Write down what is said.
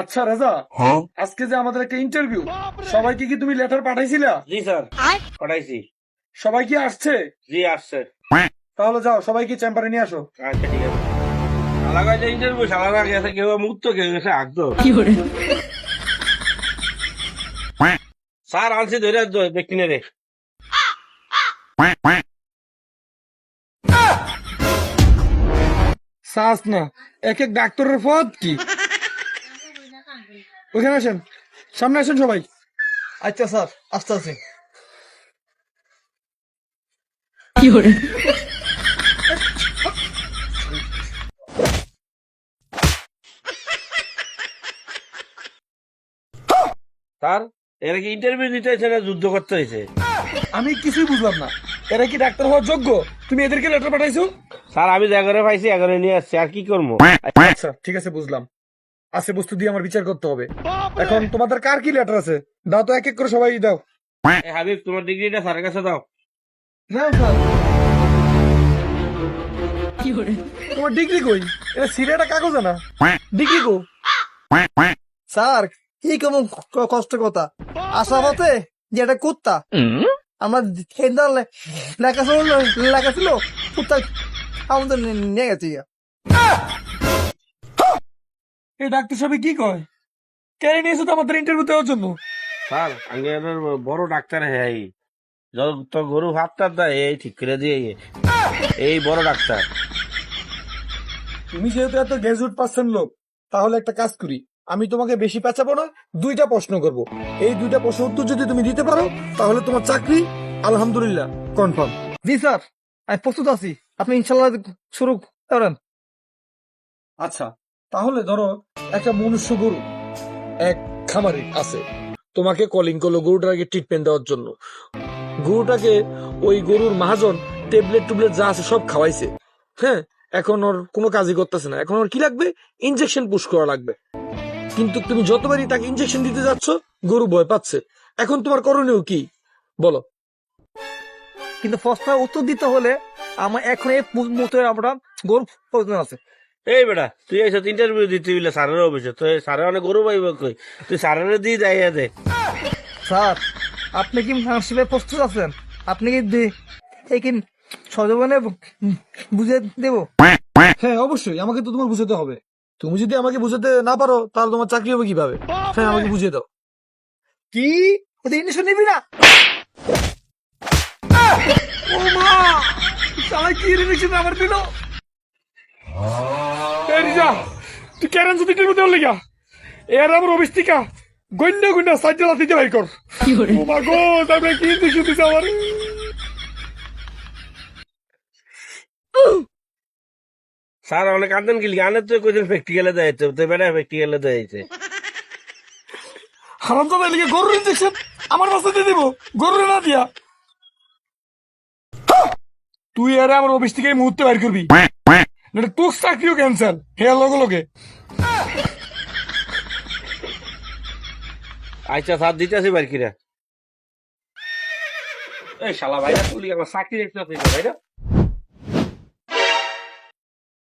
আচ্ছা রাজা, আজকে যে আমাদের একটা ইন্টারভিউ, সবাইকে কি তুমি লেটার পাঠাইছিলা? জি স্যার, পাঠাইছি। সবাই কি আসছে? জি আসছে। তাহলে যাও, সবাইকে চেম্বারে নিয়ে আসো। আচ্ছা ঠিক আছে। শালা গাইছে ইন্টারভিউ, শালা গেছে কেউ মুক্ত, কেউ গেছে আগতো। স্যার আনছি ধরে ব্যক্তি নে রে। সাস না, এক এক ডাক্তারের পদ কি? ওখানে আসেন, সামনে আসেন সবাই। আচ্ছা স্যার, আস্তে আস্তে। স্যার এরা কি ইন্টারভিউ দিতে হয়েছে না যুদ্ধ করতে হয়েছে? আমি কিছুই বুঝলাম না, এরা কি ডাক্তার হওয়ার যোগ্য? তুমি এদেরকে লেটার পাঠাইছো? স্যার আমি 11 পাইছি, 11 নিয়ে আসছি, আর কি করবো? আচ্ছা ঠিক আছে, বুঝলাম। আছে বস্তু দিয়ে আমার বিচার করতে হবে। এখন তোমাদের কার কি লেটার আছে? দাও তো, এক এক করে সবাই দাও। এ হাবিব, তোমার ডিগ্রিটা স্যারের কাছে দাও। নাও স্যার। তোমার ডিগ্রি কই? এটা সিরিয়াটা কাগজে না, ডিগ্রি কো? স্যার, কি কেমন কষ্ট কথা। আশা পথে যে একটা কুত্তা, আমার লেখা ছিল কুত্তা আমাদের নিয়ে গেছে গিয়া। এই ডাক্তার সাহেব কি কয়? কেন নিয়েছো তো আমাদের ইন্টারভিউ দেওয়ার জন্য? স্যার আগে বড় ডাক্তার হ্যাঁ, যত গরু ভাতটার দেয় এই ঠিক করে দিয়ে এই বড় ডাক্তার। তুমি যেহেতু এত গ্রাজুয়েট পার্সন লোক, তাহলে একটা কাজ করি, আমি তোমাকে বেশি পেঁচাবো না, দুইটা প্রশ্ন করব। এই দুইটা প্রশ্ন উত্তর যদি তুমি দিতে পারো, তাহলে তোমার চাকরি আলহামদুলিল্লাহ কনফার্ম। জি স্যার, আমি প্রস্তুত আছি। আপনি ইনশাল্লাহ শুরু করেন। আচ্ছা, তাহলে ধরো একটা মনুষ্য গরু এক খামারে আছে, তোমাকে কলিং করলো গরুটাকে ট্রিটমেন্ট দেওয়ার জন্য। গরুটাকে ওই গরুর মহাজন ট্যাবলেট টুবলেট যা আছে সব খাওয়াইছে। হ্যাঁ, এখন ওর কোনো কাজই করতেছে না। এখন ওর কি লাগবে? ইনজেকশন পুশ করা লাগবে। কিন্তু তুমি যতবারই তাকে ইনজেকশন দিতে যাচ্ছ, গরু ভয় পাচ্ছে। এখন তোমার করণীয় কি বলো? কিন্তু প্রশ্নের উত্তর দিতে হলে আমার এখন এই মুহূর্তে আমরা গরু প্রয়োজন আছে। এই বেটা, তুই এসে ইন্টারভিউ দিতে হইলে স্যারের অফিসে, তো স্যারের অনেক গরু পাইব কই? তুই স্যারের দিয়ে যাই দে। স্যার, আপনি কি মানসিকভাবে প্রস্তুত আছেন? আপনি কি এই কি সজীবনে বুঝে দেব? হ্যাঁ অবশ্যই, আমাকে তো তোমার বুঝাতে হবে। তুমি যদি আমাকে বুঝাতে না পারো, তাহলে তোমার চাকরি হবে কিভাবে? হ্যাঁ, আমাকে বুঝিয়ে দাও। কি ইঞ্জেকশন নিবি না? ও মা, শালা কি ইনজেকশন আমার দিল? এই রিজা, তুই কেন যদি টিভি দেওয়ার লিগা? এর আমার অবিস্তিকা গন্যা গন্যা সাইডে লাথিতে বাই কর। ও মা গো, তারপরে কি ইনজেকশন দিছে আমার? স্যার অনেক কান্দেন কি গানের তো কোথাও প্র্যাকটিক্যালে দেয়াইছে, তো বেটা প্র্যাকটিক্যালে দেয়াইছে। হারাম তো লিগে গরুর ইনজেকশন আমার বাসাতে দিব, গরুর না দিয়া। তুই আরে আমার অফিস থেকে এই মুহূর্তে বাইর করবি, না তোর চাকরিও ক্যান্সেল হে লগে লগে। আচ্ছা স্যার দিতেছি বারকিরা। এই শালা ভাইরা তুলি আমার চাকরি দেখতে ভাইরা।